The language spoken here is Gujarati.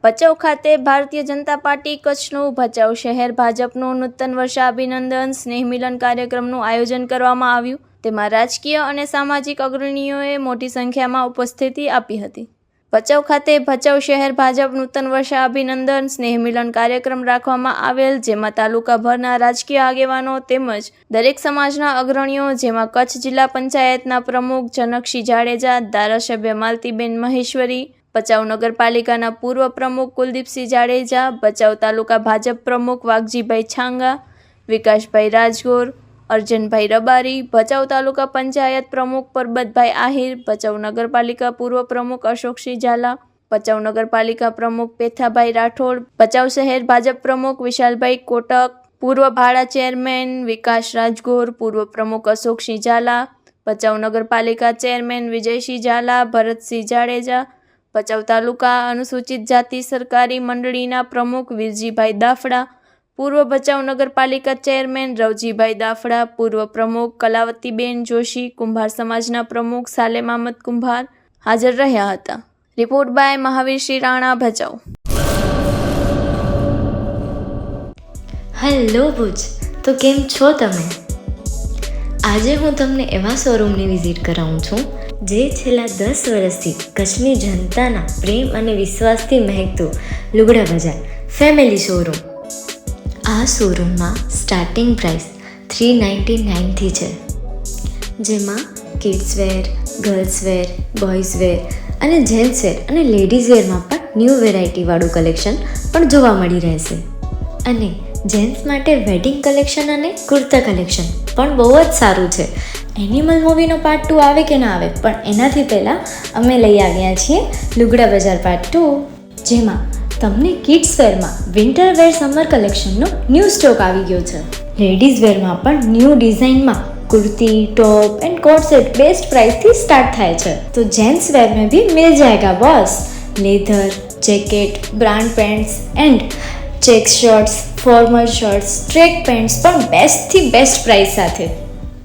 ભચાઉ ખાતે ભારતીય જનતા પાર્ટી કચ્છનું ભચાઉ શહેર ભાજપનું નૂતન વર્ષાભિનંદન સ્નેહ મિલન કાર્યક્રમનું આયોજન કરવામાં આવ્યું. તેમાં રાજકીય અને સામાજિક અગ્રણીઓએ મોટી સંખ્યામાં ઉપસ્થિતિ આપી હતી. ભચાઉ ખાતે ભચાઉ શહેર ભાજપ નૂતન વર્ષાભિનંદન સ્નેહ મિલન કાર્યક્રમ રાખવામાં આવેલ, જેમાં તાલુકાભરના રાજકીય આગેવાનો તેમજ દરેક સમાજના અગ્રણીઓ, જેમાં કચ્છ જિલ્લા પંચાયતના પ્રમુખ જનકસિંહ જાડેજા, ધારાસભ્ય માલતીબેન મહેશ્વરી, ભચાઉ નગરપાલિકાના પૂર્વ પ્રમુખ કુલદીપસિંહ જાડેજા, ભચાઉ તાલુકા ભાજપ પ્રમુખ વાઘજીભાઈ છાંગા, વિકાસભાઈ રાજગોર, અર્જનભાઈ રબારી, ભચાઉ તાલુકા પંચાયત પ્રમુખ પરબતભાઈ આહિર, ભચાઉ નગરપાલિકા પૂર્વ પ્રમુખ અશોકસિંહ ઝાલા, ભચાઉ નગરપાલિકા પ્રમુખ પેથાભાઈ રાઠોડ, ભચાઉ શહેર ભાજપ પ્રમુખ વિશાલભાઈ કોટક, પૂર્વ ભાડા ચેરમેન વિકાસ રાજગોર, પૂર્વ પ્રમુખ અશોકસિંહ ઝાલા, ભચાઉ નગરપાલિકા ચેરમેન વિજયસિંહ ઝાલા, ભરતસિંહ જાડેજા, ભચાઉ તાલુકા અનુસૂચિત જાતિ સરકારી મંડળીના પ્રમુખ વીરજીભાઈ દાફડા, પૂર્વ ભચાઉ નગરપાલિકા ચેરમેન રવજીભાઈ દાફડા, પૂર્વ પ્રમુખ કલાવતીબેન જોશી, કુંભાર સમાજના પ્રમુખ સાલેમ અહમદ કુંભાર હાજર રહ્યા હતા. Report by Mahavirsinh Rana, Bhachau. Hello Bhuj, તો કેમ છો તમે? આજે હું તમને એવા શોરૂમની વિઝિટ કરાવું છું જે છેલ્લા 10 વર્ષથી કચ્છની જનતાના પ્રેમ અને વિશ્વાસથી મહેકતું લુગડા બજાર ફેમિલી શોરૂમ. આ શોરૂમમાં સ્ટાર્ટિંગ પ્રાઇસ 399થી છે, જેમાં kids wear, girls wear, boys wear અને જેન્ટ્સ વેર અને લેડીઝ વેરમાં પણ ન્યૂ વેરાયટીવાળું કલેક્શન પણ જોવા મળી રહેશે. અને જેન્ટ્સ માટે વેડિંગ કલેક્શન અને કુર્તા કલેક્શન પણ બહુ જ સારું છે. એનિમલ મૂવીનો પાર્ટ 2 આવે કે ના આવે, પણ એનાથી પહેલાં અમે લઈ આવ્યા છીએ લુગડા બજાર પાર્ટ 2, જેમાં તમને કિડ્સ વેરમાં વિન્ટર વેર સમર કલેક્શનનો ન્યૂ સ્ટોક આવી ગયો છે. લેડીઝ વેરમાં પણ ન્યૂ ડિઝાઇનમાં kurti, top and coat set best price थी स्टार्ट થાય છે. तो जेंट्स वेयर में भी मिल जाएगा boss. Leather, jacket, brand pants and check shirts, formal shirts, track pants પણ બેસ્ટથી બેસ્ટ પ્રાઇસ સાથે.